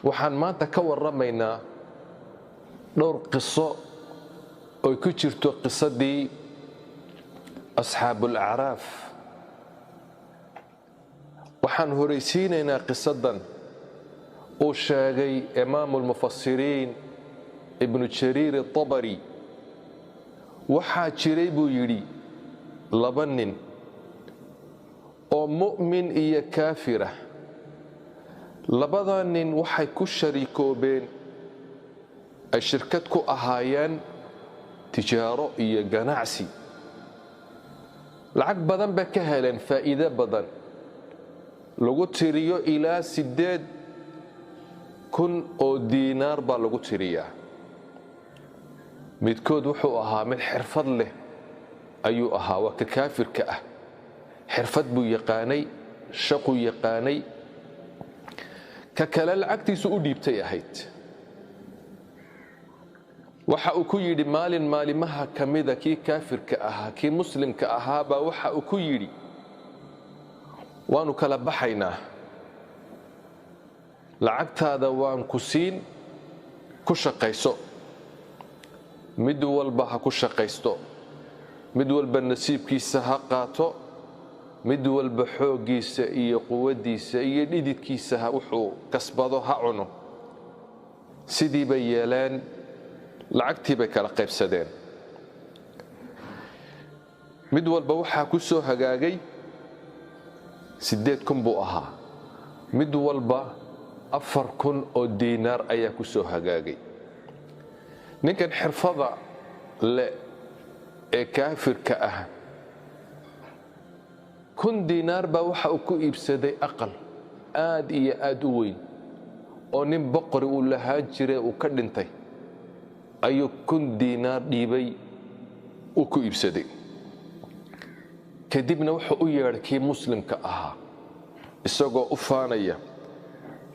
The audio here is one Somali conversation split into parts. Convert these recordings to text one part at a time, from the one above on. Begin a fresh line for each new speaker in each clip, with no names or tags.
waxaan maanta ka warramaynaa dhowr qiso oo ku jirto qisadii asxaabul acraaf. waxaan horaysiinaynaa qisadan uu sheegay imaamu lmufasiriin ibnu jariir atabari. waxaa jiray buu yidhi laba nin oo mu'min iyo kaafirah. labada nin waxay ku shariikoobeen ay shirkad ku ahaayeen tijaaro iyo ganacsi. lacag badan bay ka heleen, faa'iido badan lagu tiriyo ilaa 8,000 oo diinaar baa lagu tiriyaa. midkood wuxuu ahaa mid xirfad leh ayuu ahaa, waa ka kaafirka ah. xirfad buu yaqaanay, shaquu yaqaanay. ka kale lacagtiisu u dhiibtay ahayd. waxa uu ku yidhi maalin maalimaha ka mida kii kaafirka ahaa kii muslimka ahaabaa waxa uu ku yidhi waanu kala baxaynaa, lacagtaada waan ku siin, ku shaqayso. mid walba ha ku shaqaysto, mid walba nasiibkiisa ha qaato, mid walba xooggiisa iyo quwaddiisa iyo dhididkiisa wuxuu kasbado ha cuno. sidii bay yeeleen, lacagtii bay kala qaybsadeen. mid walba waxaa ku soo hagaagay 8,000 buu ahaa, mid walba 4,000 oo diinaar ayaa ku soo hagaagay. ninkan xirfada leh ee kaafirka ah 1,000 diinaar baa waxa uu ku iibsaday aqal aad iyo aad u weyn oo nin boqori uu lahaan jiray uu ka dhintay ayuu 1,000 diinaar dhiibay uu ku iibsaday. kadibna wuxuu u yeedhay kii muslimka ahaa, isagoo u faanaya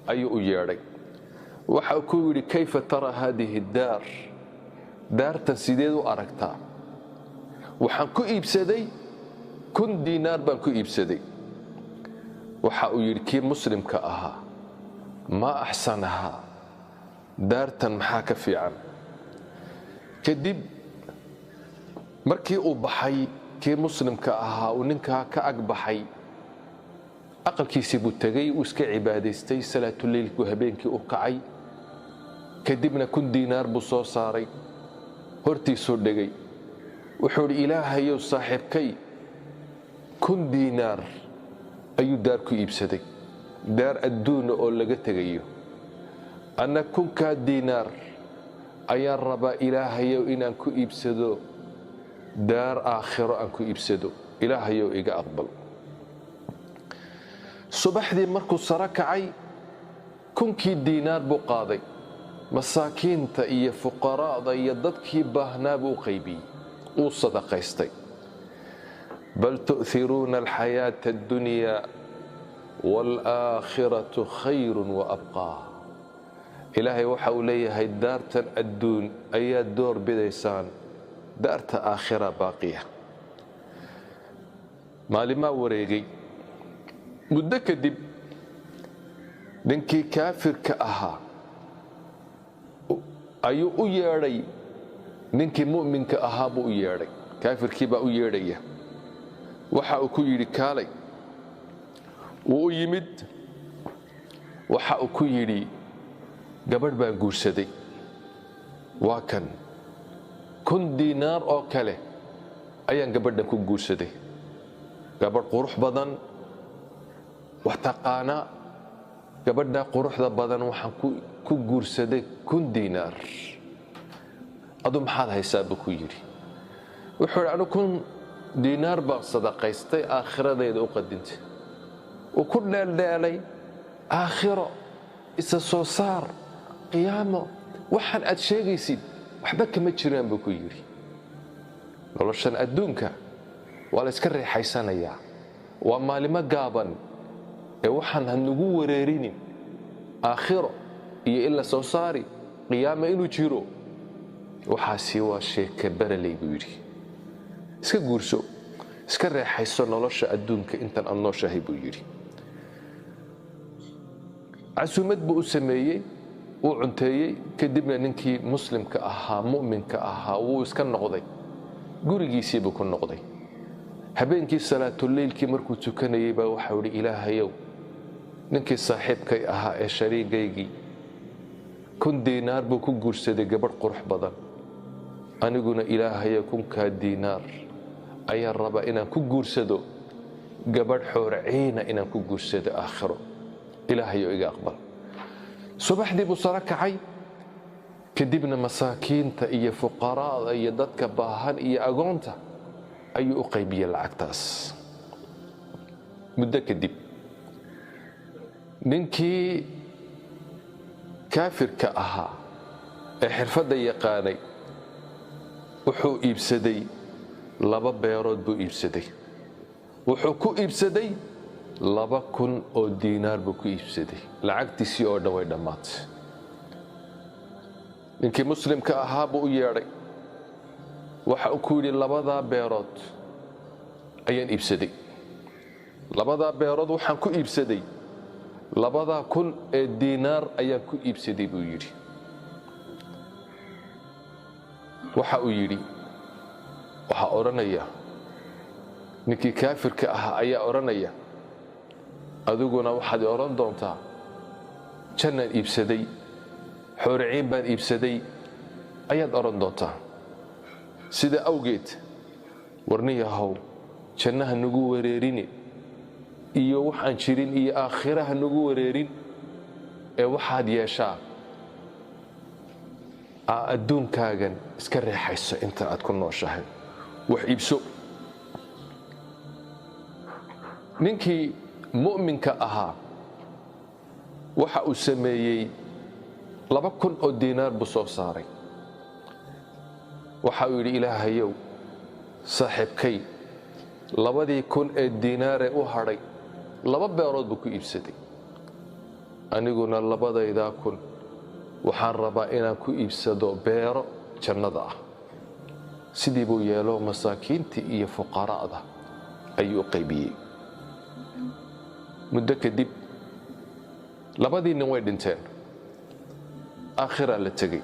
ayuu u yeedhay. waxa uu ku yidhi kayfa taraa haadihi daar, daartan sideed u aragtaa? waxaan ku iibsaday 1,000 diinaar baan ku iibsaday. waxa uu yidhi kii muslimka ahaa maa axsanahaa, daartan maxaa ka fiican? kadib markii uu baxay kii muslimka ahaa uu ninkaa ka ag baxay, aqalkiisii buu tegey, uu iska cibaadaystay, salaatuleylku habeenkii u kacay. kadibna 1,000 diinaar buu soo saaray, hortiisuu dhegay. wuxuu idhi ilaahayow saaxiibkay 1,000 diinaar ayuu daar ku iibsaday, daar adduuna oo laga tegayo. anna 1,000 diinaar ayaan rabaa ilaahayow inaan ku iibsado daar aakhiro aan ku iibsado, ilaahayow iga aqbal. subaxdii markuu saro kacay 1,000 diinaar buu qaaday, masaakiinta iyo fuqaraada iyo dadkii baahnaa buu u qaybiyey, uu sadaqaystay. bal tu'hiruuna alxayaata addunyaa waalaakhiratu khayrun wa abqaa. ilaahay waxa uu leeyahay daartan adduun ayaad door bidaysaan, daarta aakhira baaqiya. maalimaa wareegay. muddo kadib ninkii kaafirka ahaa ayuu u yeedhay ninkii mu'minka ahaa buu u yeedhay. kaafirkii baa u yeedhaya. waxa uu ku yidhi kaalay. wuu u yimid. waxa uu ku yidhi gabadh baan guursaday, waa kan 1,000 diinaar oo kale ayaan gabadhan ku guursaday. gabadh qurux badan, wax taqaana. gabadha quruxda badan waxaan ku guursaday 1,000 diinaar. adu maxaad haysaa buu ku yidhi. wuxuu yidhi anu 1,000 diinaar baan sadaqaystay, aakhiradayda u qadintay. uu ku dheeldheelay aakhiro, isa soo saar, qiyaamo, waxaan aad sheegaysid waxba kama jiraan buu ku yidhi. noloshan adduunka waa la iska reexaysanayaa, waa maalimo gaaban ee waxaan hanagu wareerinin. aakhiro iyo in la soo saari, qiyaamo inuu jiro, waxaasi waa sheeke baraley buu yidhi. iska guurso, iska reexayso nolosha adduunka intan aad nooshahay buu yidhi. casuumad buu u sameeyey uu cunteeyey kadibna ninkii muslimka ahaa mu'minka ahaa wuu iska noqday gurigiisii buu ku noqday habeenkii salaatuleylkii markuu tukanayay baa waxa uu ilaahayow ninkii saaxiibkay ahaa ee shariigaygii 1,000 diinaar buu ku guursaday gabadh qurux badan aniguna ilaahayow 1,000 diinaar ayaan rabaa inaan ku guursado gabadh xoorciina inaan ku guursado aakhiro ilaahayow iga aqbal subaxdii buu sara kacay kadibna masaakiinta iyo fuqaraada iyo dadka baahan iyo agoonta ayuu u qaybiyey lacagtaas muddo kadib ninkii kaafirka ahaa ee xirfadda yaqaanay wuxuu iibsaday 2 beerood buu iibsaday wuxuu ku iibsaday 2,000 oo diinaar buu ku iibsaday lacagtiisii oo dhan way dhammaatay ninkii muslimka ahaa buu u yeedhay waxa uu ku yidhi 2 beerood ayaan iibsaday 2 beerood waxaan ku iibsaday 2,000 ee diinaar ayaan ku iibsaday buu yidhi waxa uu yidhi waxaa odhanaya ninkii kaafirka ahaa ayaa odhanaya adiguna waxaad odhan doontaa jannaan iibsaday xooriciin baan iibsaday ayaad odhan doontaa sida awgeed warniyahow jannaha nagu wareerini iyo waxaan jirin iyo aakhiraha nagu wareerin ee waxaad yeeshaa adduunkaagan iska reexayso inta aad ku nooshahay wax iibso ninkii mu'minka ahaa waxa uu sameeyey 2,000 oo diinaar buu soo saaray waxa uu yidhi ilaahayow saaxiibkay 2,000 ee diinaaree u hadhay 2 beerood buu ku iibsaday aniguna 2,000 waxaan rabaa inaan ku iibsado beero jannada ah sidii buu yeelo masaakiintii iyo fuqaraada ayuu u qaybiyey muddo kadib 2 nin way dhinteen aakhiraa la tegey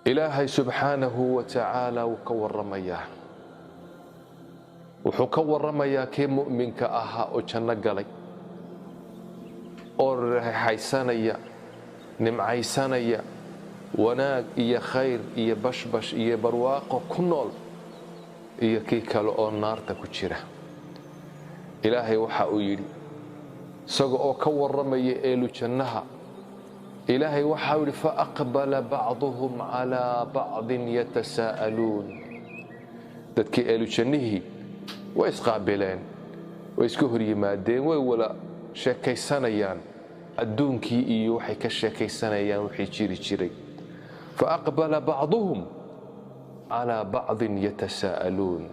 ilaahay subxaanahu wa tacaala wuu ka warramayaa wuxuu ka warramayaa kii mu'minka ahaa oo janno galay oo reexaysanaya nimcaysanaya wanaag iyo khayr iyo bashbash iyo barwaaqo ku nool iyo kii kale oo naarta ku jira ilaahay waxa uu yidhi isaga oo ka warramaya eelu jannaha ilaahay waxa uu yidhi faaqbala bacduhum calaa bacdin yatasaa'aluun dadkii eelu jannihii way isqaabileen way iska hor yimaadeen way wala sheekaysanayaan adduunkii iyo waxay ka sheekaysanayaan wixii jiri jiray faaqbala bacduhum calaa bacdin yatasaa'aluun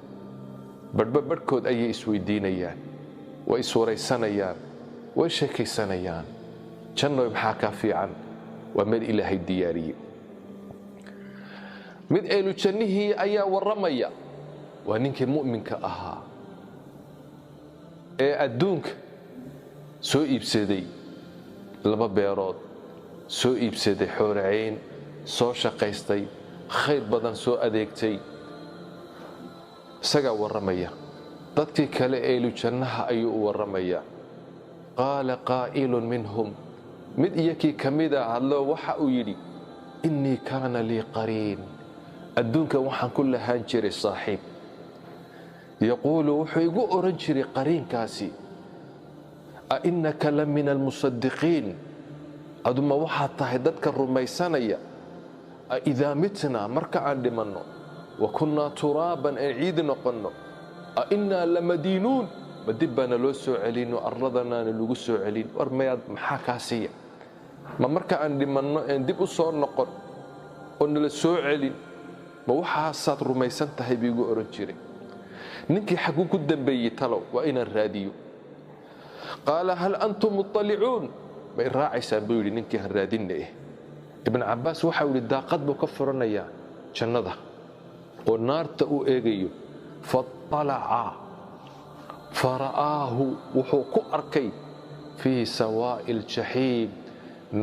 badhkood ayay isweydiinayaan way iswaraysanayaan way sheekaysanayaan jannoy maxaa kaa fiican waa meel ilaahay diyaariyey mid eelu jannihii ayaa warramaya waa ninkii mu'minka ahaa ee adduunka soo iibsaday 2 beerood soo iibsaday xooriciin soo shaqaystay khayr badan soo adeegtay isagaa warramaya dadkii kale eelu jannaha ayuu u warramayaa qaala qaa'ilun minhum mid iyakii ka mida hadlo waxa uu yidhi innii kaana lii qariin adduunkan waxaan ku lahaan jiray saaxiib yaquulu wuxuu igu oran jiray qariinkaasi a innaka la min almusadiqiin aduma waxaad tahay dadka rumaysanaya a idaa mitnaa marka aan dhimanno wa kunnaa turaaban aan ciidi noqonno a innaa lamadiinuun ma dib baana loo soo celino arladanaana lagu soo celin war mayaad maxaa kaa siiya ma marka aan dhimanno aan dib u soo noqon oo nala soo celin ma waxaasaad rumaysan tahay buu igu oran jiray ninkii xaguu ku dambeeyey talow waa inaan raadiyo qaala hal antum muطalicuun ma i raacaysaan buu yidhi ninkii han raadinna ibn cabbaas waxau yidhi daaqad buu ka furanayaa jannada oo naarta uu eegayo fara'aahu wuxuu ku arkay fii sawaa'i aljaxiim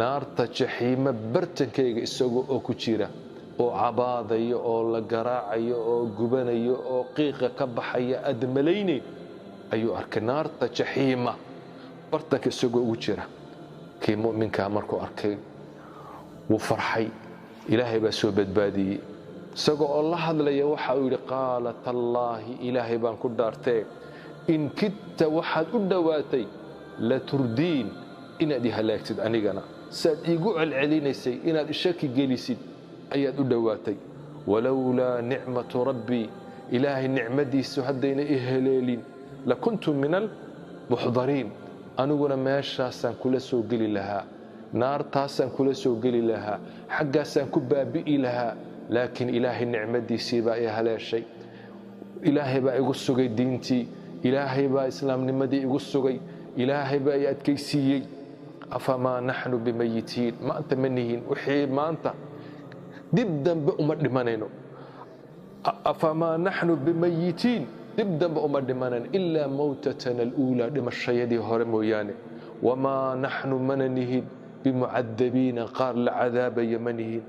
naarta jaxiima bartankayga isagoo oo ku jira oo cabaadayo oo la garaacayo oo gubanayo oo qiiqa ka baxaya aad malaynayn ayuu arkay naarta jaxiima bartanka isagoo ugu jira. kii mu'minkaa markuu arkay wuu farxay, ilaahay baa soo badbaadiyey. isagoo oo la hadlaya waxa uu yidhi qaala tallaahi ilaahay baan ku dhaartee in kidta waxaad u dhowaatay la turdiin inaad i halaagtid anigana saad iigu celcelinaysay inaad ishaki gelisid ayaad u dhowaatay. walowlaa nicmatu rabbii ilaahay nicmadiisu haddayna i heleelin lakuntu min almuxdariin aniguna meeshaasaan kula soo geli lahaa, naartaasaan kula soo geli lahaa, xaggaasaan ku baabi'i lahaa. laakiin ilaahay nicmadiisii baa i haleeshay, ilaahay baa igu sugay diintii, ilaahay baa islaamnimadii igu sugay, ilaahay baa i adkaysiiyey. afamaa naxnu bimayitiin maanta ma nihin wixii maanta dib dambe uma dhimanayno. afamaa naxnu bimayitiin dib dambe uma dhimanayno ilaa mawtatana aluulaa dhimashayadii hore mooyaane. wamaa naxnu mana nihin bimucadabiina qaar la cadaabaya ma nihin.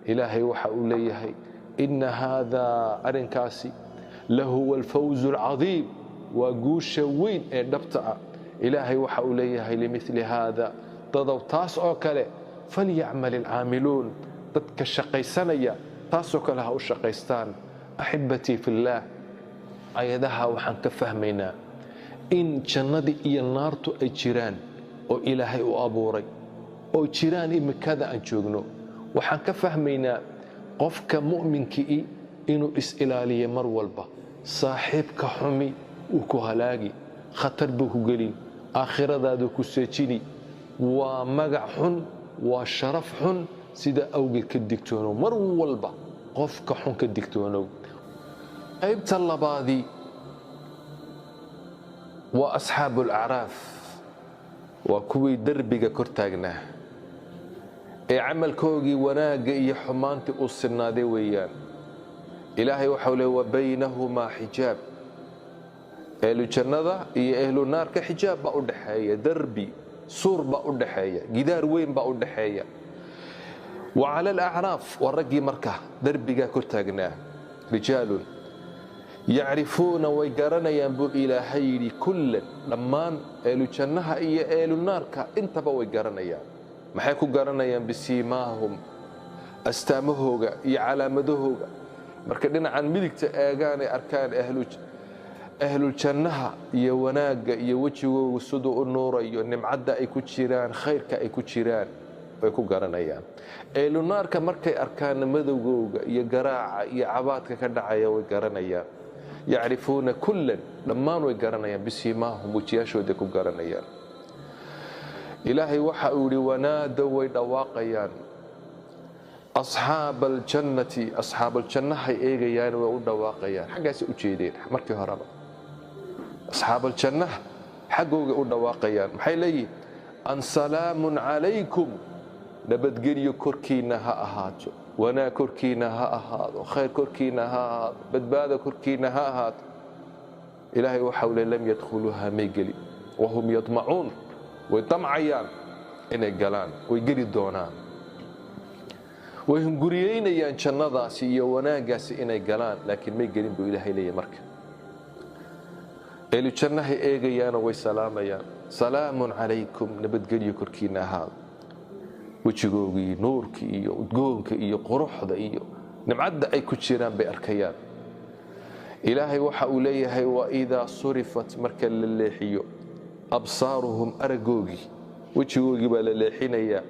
ilaahay waxa uu leeyahay ina haadaa arrinkaasi lahuwa alfawzu alcadiim waa guusha weyn ee dhabta ah. ilaahay waxa uu leeyahay limili haada dadow taas oo kale falyacmal alcaamiluun dadka shaqaysanaya taasoo kale ha u shaqaystaan. axibatii fillaah ayadaha waxaan ka fahmaynaa in jannadii iyo naartu ay jiraan oo ilaahay u abuuray oo jiraan imikada aan joogno. waxaan ka fahmaynaa qofka mu'minkii inuu is-ilaaliyo mar walba. saaxiibka xumi uu ku halaagi, khatar buu ku gelin, aakhiradaadu ku seejini, waa magac xun, waa sharaf xun. sida awgeed ka digtoonow mar walba qofka xun ka digtoonow. qaybta labaadii waa asxaabu alacraaf, waa kuwii derbiga kor taagnaa ee camalkoogii wanaagga iyo xumaantii uu sinaaday weeyaan. ilaahay waxau leey wabaynahumaa xijaab, ehlu jannada iyo ehlu naarka xijaab baa u dhaxeeya, derbi suur baa u dhaxeeya, gidaar weyn baa u dhaxeeya. wa cala alacraaf waa raggii marka derbigaa kor taagnaa rijaalun yacrifuuna way garanayaan buu ilaahay yidhi kullan dhammaan ehlu jannaha iyo ehlu naarka intaba way garanayaan. maxay ku garanayaan? bisiimaahum astaamahooga iyo calaamadahooga. marka dhinacan midigta eegaan ay arkaan ahluljannaha iyo wanaagga iyo wejigooga siduu u nuurayo, nimcadda ay ku jiraan, khayrka ay ku jiraan way ku garanayaan. ehlu naarka markay arkaan madowgooga iyo garaaca iyo cabaadka ka dhacaya way garanayaan. yacrifuuna kullan dhammaan way garanayaan bisiimaahum wejiyaashooday ku garanayaan. ilaahay waxa uu yidhi wanaadow way dhawaaqayaan asxaaba aljannati asxaabaljannahay eegayaan way u dhawaaqayaan. xaggaasay u jeedeen markii horeba. asxaabaljannaha xaggooga u dhawaaqayaan. maxay leeyihin? an salaamun calaykum nabadgelyo korkiinna ha ahaato, wanaag korkiinna ha ahaado, khayr korkiinna ha ahaado, badbaado korkiinna ha ahaato. ilaahay waxau le lam yadkhuluuha may gelin wahum yadmacuun way damcayaan inay galaan, way geli doonaan, way hunguriyeynayaan jannadaasi iyo wanaaggaasi inay galaan, laakiin may gelin buu ilaahay leeyahay. marka ehlu jannahay eegayaana way salaamayaan, salaamun calaykum nabadgelyo korkiinna ahaado. wejigoogii nuurkii iyo udgoonka iyo quruxda iyo nimcadda ay ku jiraan bay arkayaan. ilaahay waxa uu leeyahay waidaa surifat marka la leexiyo absaaruhum aragoogii wejigoogii baa la leexinayaa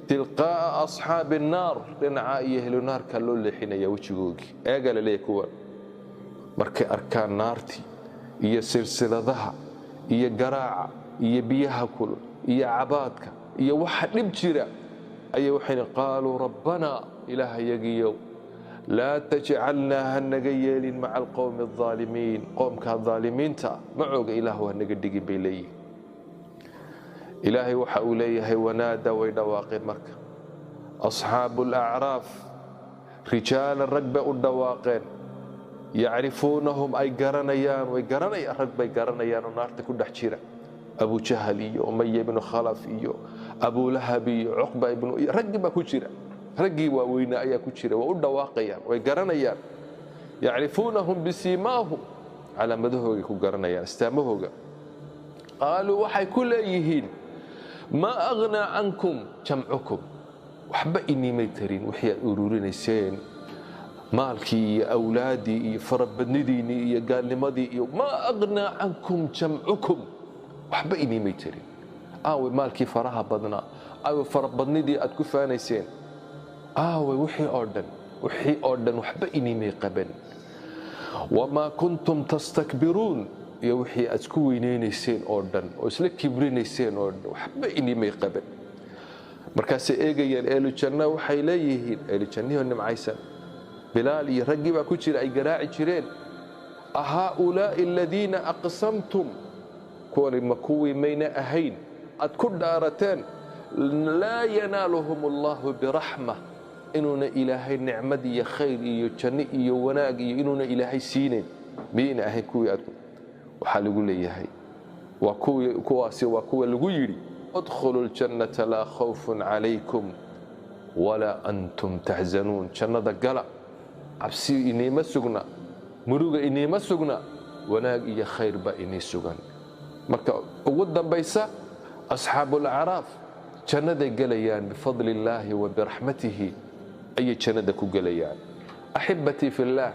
tilqaa'a asxaabi annaar dhinaca iyo ehlu naarka loo leexinayaa wejigoogii. eegaa la leeyahay kuwan markay arkaan naartii iyo silsiladaha iyo garaaca iyo biyaha kulul iyo cabaadka iyo waxa dhib jira ayay waxay qaaluu rabbanaa ilaahayagiyow laa tajcalnaa ha naga yeelin maca alqowmi aldaalimiin qoomkaa daalimiinta macooga ilaahu ha naga dhigin bay leeyihin. ilaahay waxa uu leeyahay wanaada way dhawaaqeen marka asxaabu alacraaf rijaalan rag bay u dhawaaqeen yacrifuunahum ay garanayaan way garanayaan rag bay garanayaan oo naarta ku dhex jira abu jahal iyo umaya ibnu khalaf iyo abu lahab iyo cuqba ibnu raggii baa ku jira raggii waaweynaa ayaa ku jira waa u dhawaaqayaan way garanayaan yacrifuunahum bisiimaahum calaamadahooga ku garanayaan astaamahooga qaaluu waxay ku leeyihiin maa aghnaa cankum jamcukum waxba inimay tarin wixii aad ururinayseen maalkii iyo awlaadii iyo farabadnidiinii iyo gaalnimadii iyo maa aghnaa cankum jamcukum waxba inimay tarin aawe maalkii faraha badnaa aawe farabadnidii aad ku faanayseen aawe wixii oo dhan waxba inimay qaban wamaa kuntum tastakbiruun iyo wixii aad isku weynaynayseen oo dhan oo isla kibrinayseen oo dhan waxba inimay qaban markaasay eegayaan eelu janna waxay leeyihiin eelu jannihoo nimcaysan bilaal iyo raggii baa ku jira ay garaaci jireen ahaa'ulaa'i aladiina aqsamtum kuwani ma kuwii mayna ahayn aad ku dhaarateen laa yanaaluhum allahu biraxma inuuna ilaahay nicmad iyo khayr iyo janno iyo wanaag iyo inuuna ilaahay siinayn miyayna ahayn kuwii aad waxaa lagu leeyahay kuwaasi waa kuwa lagu yidhi udkhuluu ljannata laa khawfun calaykum walaa antum taxzanuun jannada gala cabsi iniima sugna muruga iniima sugna wanaag iyo khayr baa inii sugan marka ugu dambaysa asxaabulacraaf jannaday gelayaan bifadli illaahi wa biraxmatihi ayay jannada ku gelayaan axibbatii fillaah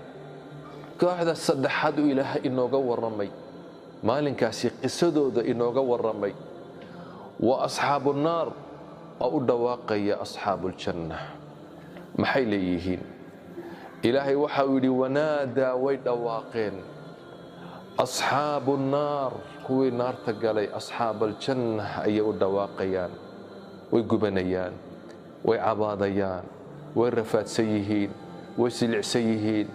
kooxda saddexaad uu ilaahay inooga warramay maalinkaasi qisadooda inooga warramay waa asxaabu nnaar oo u dhawaaqaya asxaabuuljanna maxay leeyihiin ilaahay waxa uu yidhi wanaadaa way dhawaaqeen asxaabu nnaar kuwii naarta galay asxaabaljanna ayay u dhawaaqayaan way gubanayaan way cabaadayaan way rafaadsan yihiin way silicsan yihiin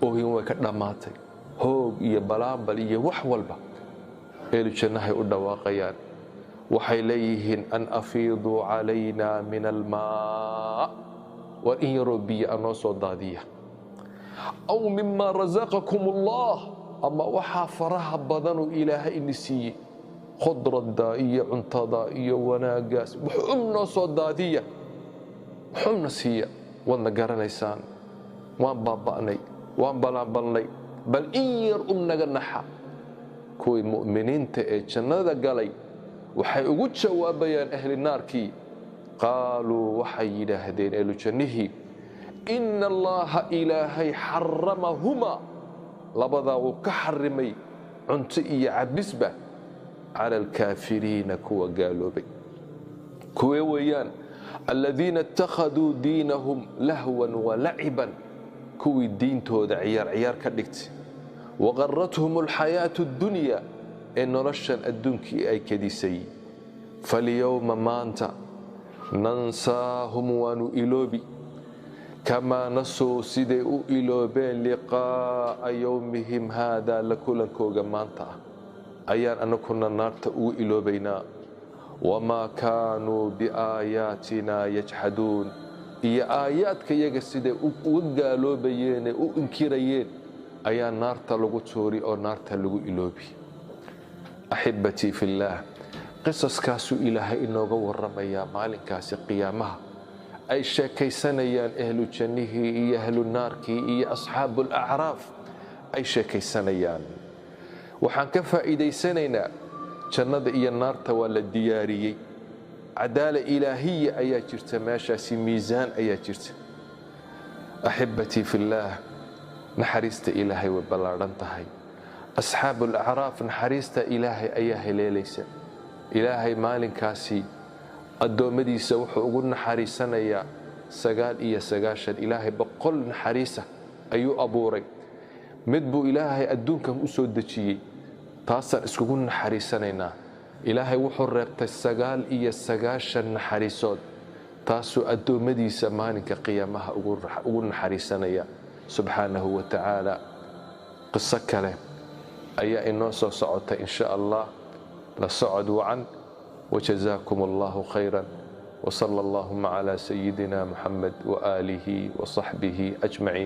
oohin way ka dhammaatay hoog iyo balaambal iyo wax walba eelu jannahay u dhawaaqayaan waxay leeyihiin an afiiduu calaynaa min almaa war in yaroo biyo anoo soo daadiya aw mimaa rasaqakum allah ama waxaa faraha badanuu ilaahay ini siiyey khudradda iyo cuntada iyo wanaaggaas wuxuun noo soo daadiya wuxuuna siiya waadna garanaysaan waan baaba'nay waan balaanbalnay bal in yar naga naxa kuwii mu'miniinta ee jannada galay waxay ugu jawaabayaan ahli naarkii qaaluu waxay yidhaahdeen ehlu jannihii ina allaha ilaahay xaramahumaa labadaa wuu ka xarimay cunto iyo cabisba cala alkaafiriina kuwa gaaloobay kuwee weeyaan aladiina ittakhaduu diinahum lahwan walaciban kuwii diintooda ciyaar ka dhigtay waqarathum alxayaatu addunya ee noloshan adduunkii ay kedisay falyowma maanta nansaahum waanu iloobi kamaa nasuu siday u iloobeen liqaa'a yowmihim haadaa la kulankooga maanta ah ayaan annakuna naarta ugu iloobaynaa wamaa kaanuu biaayaatinaa yajxaduun iyo aayaadka yaga siday uga gaaloobayeenee u inkirayeen ayaa naarta lagu tuuri oo naarta lagu iloobi axibbatii fillaah qisaskaasuu ilaahay inooga warramayaa maalinkaasi qiyaamaha ay sheekaysanayaan ahlu jannihii iyo ahlu naarkii iyo asxaabulacraaf ay sheekaysanayaan waxaan ka faa'iidaysanaynaa jannada iyo naarta waa la diyaariyey cadaala ilaahiya ayaa jirta meeshaasi miisaan ayaa jirta axibbatii fillaah naxariista ilaahay way ballaadhan tahay asxaabulacraaf naxariista ilaahay ayaa heleelaysa ilaahay maalinkaasi addoommadiisa wuxuu ugu naxariisanayaa 99 ilaahay 100 naxariisa ayuu abuuray mid buu ilaahay adduunkan u soo dejiyey taasaan iskugu naxariisanaynaa ilaahay wuxuu reebtay 99 naxariisood taasuu addoommadiisa maalinka qiyaamaha ugu naxariisanaya subxaanahu wa tacaala qiso kale ayaa inoo soo socota in sha allah la socod wacan وجزاكم الله خيرا وصلى اللهم على سيدنا محمد وآله وصحبه أجمعين